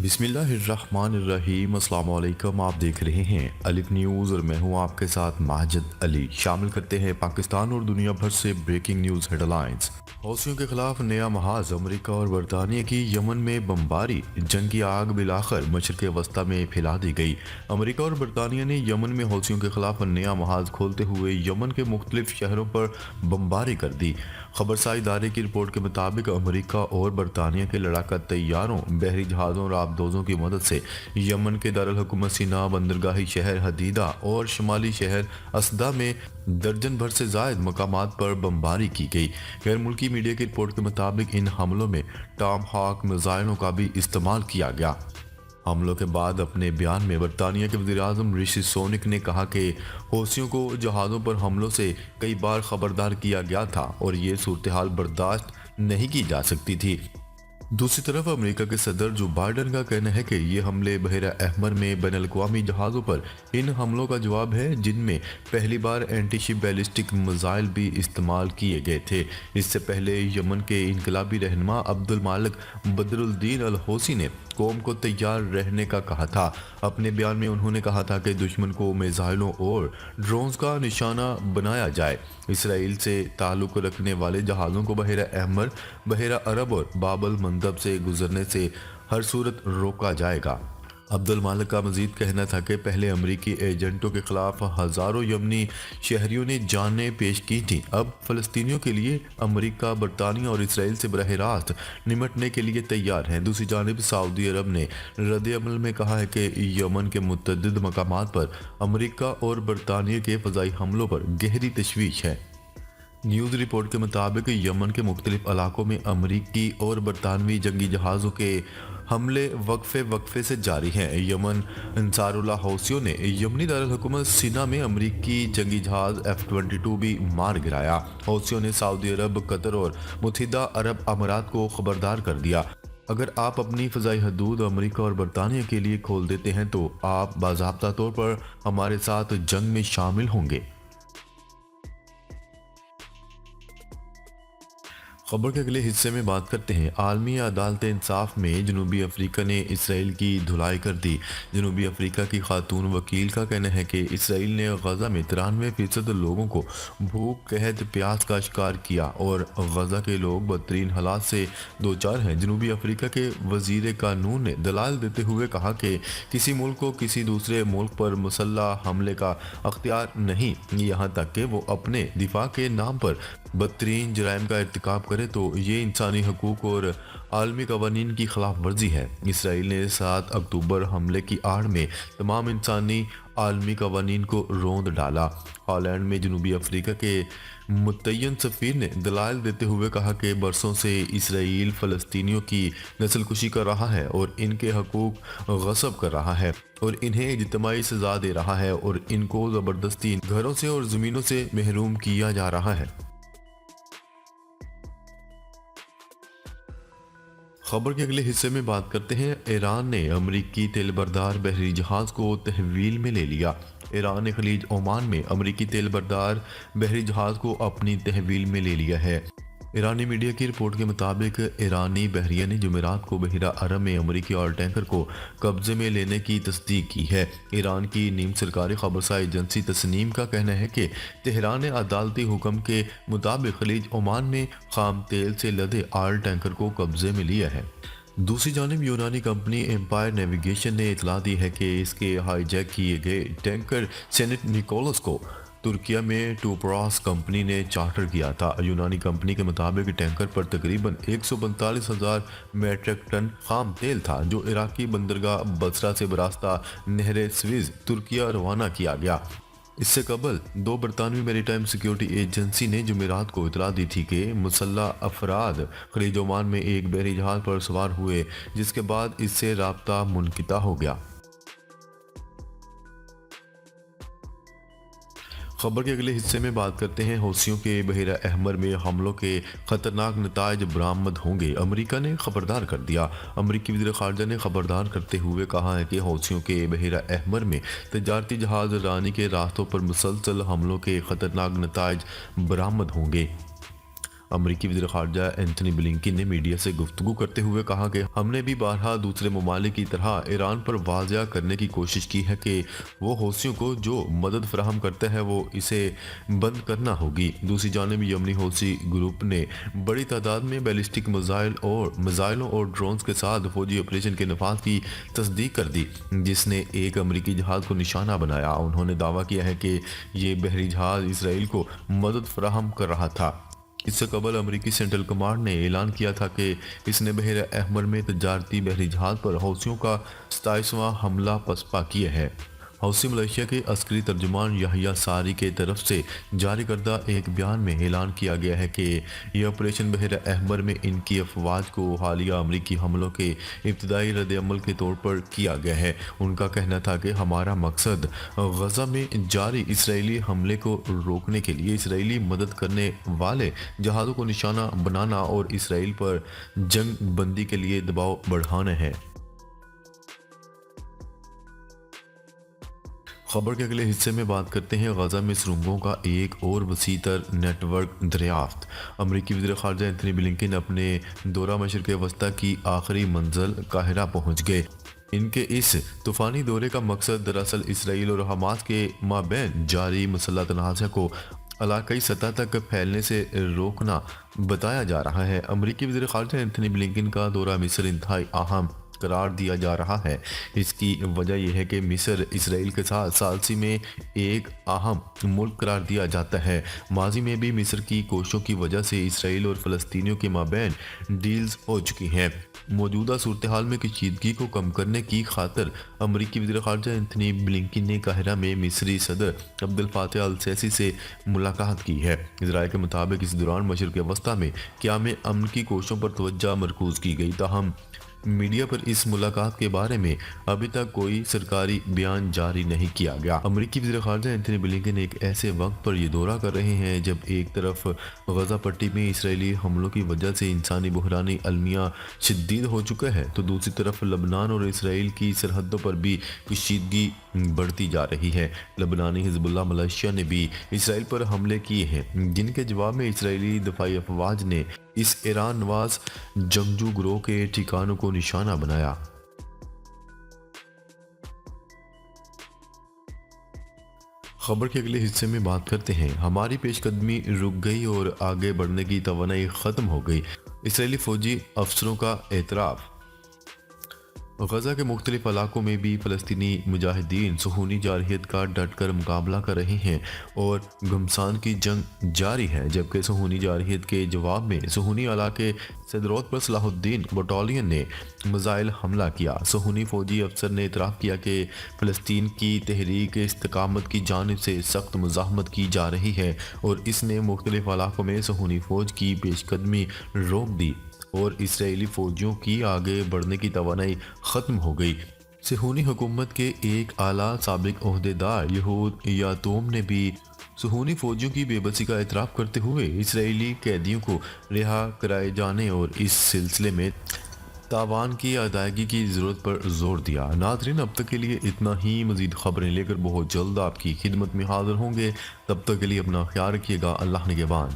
بسم اللہ الرحمن الرحیم۔ السلام علیکم، آپ دیکھ رہے ہیں الف نیوز اور میں ہوں آپ کے ساتھ ماجد علی۔ شامل کرتے ہیں پاکستان اور دنیا بھر سے بریکنگ نیوز ہیڈ لائنز۔ حوثیوں کے خلاف نیا محاذ، امریکہ اور برطانیہ کی یمن میں بمباری، جنگ کی آگ بالآخر مشرق وسطی میں پھیلا دی گئی۔ امریکہ اور برطانیہ نے یمن میں حوثیوں کے خلاف نیا محاذ کھولتے ہوئے یمن کے مختلف شہروں پر بمباری کر دی۔ خبرساز ادارے کی رپورٹ کے مطابق امریکہ اور برطانیہ کے لڑاکا طیاروں، بحری جہازوں اور آبدوزوں کی مدد سے یمن کے دارالحکومت سینا، بندرگاہی شہر حدیدہ اور شمالی شہر اسدہ میں درجن بھر سے زائد مقامات پر بمباری کی گئی۔ غیر ملکی میڈیا کی رپورٹ کے مطابق ان حملوں میں ٹام ہاک میزائلوں کا بھی استعمال کیا گیا۔ حملوں کے بعد اپنے بیان میں برطانیہ کے وزیر اعظم رشی سونک نے کہا کہ حوثیوں کو جہازوں پر حملوں سے کئی بار خبردار کیا گیا تھا اور یہ صورتحال برداشت نہیں کی جا سکتی تھی۔ دوسری طرف امریکہ کے صدر جو بائیڈن کا کہنا ہے کہ یہ حملے بحیرہ احمر میں بین الاقوامی جہازوں پر ان حملوں کا جواب ہے جن میں پہلی بار اینٹی شپ بیلسٹک میزائل بھی استعمال کیے گئے تھے۔ اس سے پہلے یمن کے انقلابی رہنما عبد المالک بدر الدین الحوثی نے قوم کو تیار رہنے کا کہا تھا۔ اپنے بیان میں انہوں نے کہا تھا کہ دشمن کو میزائلوں اور ڈرونز کا نشانہ بنایا جائے۔ اسرائیل سے تعلق رکھنے والے جہازوں کو بحیرہ احمر، بحیرہ عرب اور باب المندب سے گزرنے سے ہر صورت روکا جائے گا۔ عبد المالک کا مزید کہنا تھا کہ پہلے امریکی ایجنٹوں کے خلاف ہزاروں یمنی شہریوں نے جانیں پیش کی تھیں۔ اب فلسطینیوں کے لیے امریکہ، برطانیہ اور اسرائیل سے براہ راست نمٹنے کے لیے تیار ہیں۔ دوسری جانب سعودی عرب نے رد عمل میں کہا ہے کہ یمن کے متعدد مقامات پر امریکہ اور برطانیہ کے فضائی حملوں پر گہری تشویش ہے۔ نیوز رپورٹ کے مطابق یمن کے مختلف علاقوں میں امریکی اور برطانوی جنگی جہازوں کے حملے وقفے سے جاری ہیں۔ یمن انصار اللہ حوثیوں نے یمنی دارالحکومت سینا میں امریکی جنگی جہاز F-22 بھی مار گرایا۔ حوثیوں نے سعودی عرب، قطر اور متحدہ عرب امارات کو خبردار کر دیا، اگر آپ اپنی فضائی حدود امریکہ اور برطانیہ کے لیے کھول دیتے ہیں تو آپ باضابطہ طور پر ہمارے ساتھ جنگ میں شامل ہوں گے۔ خبر کے اگلے حصے میں بات کرتے ہیں۔ عالمی عدالت انصاف میں جنوبی افریقہ نے اسرائیل کی دھلائی کر دی۔ جنوبی افریقہ کی خاتون وکیل کا کہنا ہے کہ اسرائیل نے غزہ میں 93% لوگوں کو بھوک، قحط، پیاس کا شکار کیا اور غزہ کے لوگ بدترین حالات سے دوچار ہیں۔ جنوبی افریقہ کے وزیر قانون نے دلائل دیتے ہوئے کہا کہ کسی ملک کو کسی دوسرے ملک پر مسلح حملے کا اختیار نہیں، یہاں تک کہ وہ اپنے دفاع کے نام پر بدترین جرائم کا ارتکاب کرے تو یہ انسانی حقوق اور عالمی قوانین کی خلاف ورزی ہے۔ اسرائیل نے 7 اکتوبر حملے کی آڑ میں تمام انسانی عالمی قوانین کو روند ڈالا۔ ہالینڈ میں جنوبی افریقہ کے متعین سفیر نے دلائل دیتے ہوئے کہا کہ برسوں سے اسرائیل فلسطینیوں کی نسل کشی کر رہا ہے اور ان کے حقوق غصب کر رہا ہے اور انہیں اجتماعی سزا دے رہا ہے اور ان کو زبردستی گھروں سے اور زمینوں سے محروم کیا جا رہا ہے۔ خبر کے اگلے حصے میں بات کرتے ہیں۔ ایران نے امریکی تیل بردار بحری جہاز کو تحویل میں لے لیا۔ ایران نے خلیج عمان میں امریکی تیل بردار بحری جہاز کو اپنی تحویل میں لے لیا ہے۔ ایرانی میڈیا کی رپورٹ کے مطابق ایرانی بحریہ نے جمعرات کو بحیرہ عرب میں امریکی آئل ٹینکر کو قبضے میں لینے کی تصدیق کی ہے۔ ایران کی نیم سرکاری خبرساز ایجنسی تسنیم کا کہنا ہے کہ تہران نے عدالتی حکم کے مطابق خلیج عمان میں خام تیل سے لدے آئل ٹینکر کو قبضے میں لیا ہے۔ دوسری جانب یونانی کمپنی ایمپائر نیویگیشن نے اطلاع دی ہے کہ اس کے ہائی جیک کیے گئے ٹینکر سینٹ نیکولس کو ترکیہ میں ٹوپراس کمپنی نے چارٹر کیا تھا۔ یونانی کمپنی کے مطابق ٹینکر پر تقریباً 145,000 میٹرک ٹن خام تیل تھا جو عراقی بندرگاہ بصرہ سے براستہ نہر سویز ترکیہ روانہ کیا گیا۔ اس سے قبل 2 برطانوی میری ٹائم سیکیورٹی ایجنسی نے جمعرات کو اطلاع دی تھی کہ مسلح افراد خلیج عمان میں ایک بحری جہاز پر سوار ہوئے جس کے بعد اس سے رابطہ منقطع ہو گیا۔ خبر کے اگلے حصے میں بات کرتے ہیں۔ حوثیوں کے بحیرہ احمر میں حملوں کے خطرناک نتائج برآمد ہوں گے، امریکہ نے خبردار کر دیا۔ امریکی وزیر خارجہ نے خبردار کرتے ہوئے کہا ہے کہ حوثیوں کے بحیرہ احمر میں تجارتی جہاز رانی کے راستوں پر مسلسل حملوں کے خطرناک نتائج برآمد ہوں گے۔ امریکی وزیر خارجہ اینتھنی بلنکن نے میڈیا سے گفتگو کرتے ہوئے کہا کہ ہم نے بھی بارہا دوسرے ممالک کی طرح ایران پر واضح کرنے کی کوشش کی ہے کہ وہ حوثیوں کو جو مدد فراہم کرتا ہے وہ اسے بند کرنا ہوگی۔ دوسری جانب یمنی حوثی گروپ نے بڑی تعداد میں بیلسٹک میزائلوں اور ڈرونز کے ساتھ فوجی آپریشن کے نفاذ کی تصدیق کر دی، جس نے ایک امریکی جہاز کو نشانہ بنایا۔ انہوں نے دعویٰ کیا ہے کہ یہ بحری جہاز اسرائیل کو مدد فراہم کر رہا تھا۔ اس سے قبل امریکی سینٹرل کمانڈ نے اعلان کیا تھا کہ اس نے بحر احمر میں تجارتی بحری جہاز پر حوثیوں کا 27واں حملہ پسپا کیا ہے۔ حوثی ملیشیا کے عسکری ترجمان یحییٰ ساری کے طرف سے جاری کردہ ایک بیان میں اعلان کیا گیا ہے کہ یہ آپریشن بحر احمر میں ان کی افواج کو حالیہ امریکی حملوں کے ابتدائی رد عمل کے طور پر کیا گیا ہے۔ ان کا کہنا تھا کہ ہمارا مقصد غزہ میں جاری اسرائیلی حملے کو روکنے کے لیے اسرائیلی مدد کرنے والے جہازوں کو نشانہ بنانا اور اسرائیل پر جنگ بندی کے لیے دباؤ بڑھانا ہے۔ خبر کے اگلے حصے میں بات کرتے ہیں غزہ میں سرنگوں کا ایک اور وسیع تر نیٹ ورک دریافت۔ امریکی وزیر خارجہ اینتھنی بلنکن اپنے دورہ مشرق وسطیٰ کی آخری منزل قاہرہ پہنچ گئے۔ ان کے اس طوفانی دورے کا مقصد دراصل اسرائیل اور حماس کے مابین جاری مسلح تنازع کو علاقائی سطح تک پھیلنے سے روکنا بتایا جا رہا ہے۔ امریکی وزیر خارجہ اینتھنی بلنکن کا دورہ مصر انتہائی اہم قرار دیا جا رہا ہے۔ اس کی وجہ یہ ہے کہ مصر اسرائیل کے ساتھ ثالثی میں ایک اہم ملک قرار دیا جاتا ہے۔ ماضی میں بھی مصر کی کوششوں کی وجہ سے اسرائیل اور فلسطینیوں کے مابین ڈیلز ہو چکی ہیں۔ موجودہ صورتحال میں کشیدگی کو کم کرنے کی خاطر امریکی وزیر خارجہ اینتھنی بلنکن نے قاہرہ میں مصری صدر عبد الفاتح السیسی سے ملاقات کی ہے۔ ذرائع کے مطابق اس دوران مشرق وسطیٰ میں قیام امن کی کوششوں پر توجہ مرکوز کی گئی، تاہم میڈیا پر اس ملاقات کے بارے میں ابھی تک کوئی سرکاری بیان جاری نہیں کیا گیا۔ امریکی وزیر خارجہ اینتھنی بلنکن ایک ایسے وقت پر یہ دورہ کر رہے ہیں جب ایک طرف غزہ پٹی میں اسرائیلی حملوں کی وجہ سے انسانی بحرانی المیہ شدید ہو چکا ہے، تو دوسری طرف لبنان اور اسرائیل کی سرحدوں پر بھی کشیدگی بڑھتی جا رہی ہے۔ لبنانی حزب اللہ ملیشیا نے بھی اسرائیل پر حملے کیے ہیں، جن کے جواب میں اسرائیلی دفاعی افواج نے اس ایران نواز جنگجو گروہ کے ٹھکانوں کو نشانہ بنایا۔ خبر کے اگلے حصے میں بات کرتے ہیں، ہماری پیش قدمی رک گئی اور آگے بڑھنے کی توانائی ختم ہو گئی، اسرائیلی فوجی افسروں کا اعتراف۔ غزہ کے مختلف علاقوں میں بھی فلسطینی مجاہدین صہیونی جارحیت کا ڈٹ کر مقابلہ کر رہے ہیں اور گھمسان کی جنگ جاری ہے، جبکہ صہیونی جارحیت کے جواب میں صہیونی علاقے سدروت پر صلاح الدین بٹالین نے میزائل حملہ کیا۔ صہیونی فوجی افسر نے اعتراف کیا کہ فلسطین کی تحریک استقامت کی جانب سے سخت مزاحمت کی جا رہی ہے اور اس نے مختلف علاقوں میں صہیونی فوج کی پیش قدمی روک دی اور اسرائیلی فوجیوں کی آگے بڑھنے کی توانائی ختم ہو گئی۔ صہیونی حکومت کے ایک اعلیٰ سابق عہدیدار یہود یاتوم نے بھی صہیونی فوجیوں کی بے بسی کا اعتراف کرتے ہوئے اسرائیلی قیدیوں کو رہا کرائے جانے اور اس سلسلے میں تاوان کی ادائیگی کی ضرورت پر زور دیا۔ ناظرین، اب تک کے لیے اتنا ہی۔ مزید خبریں لے کر بہت جلد آپ کی خدمت میں حاضر ہوں گے، تب تک کے لیے اپنا خیال رکھیے گا۔ اللہ نگہبان۔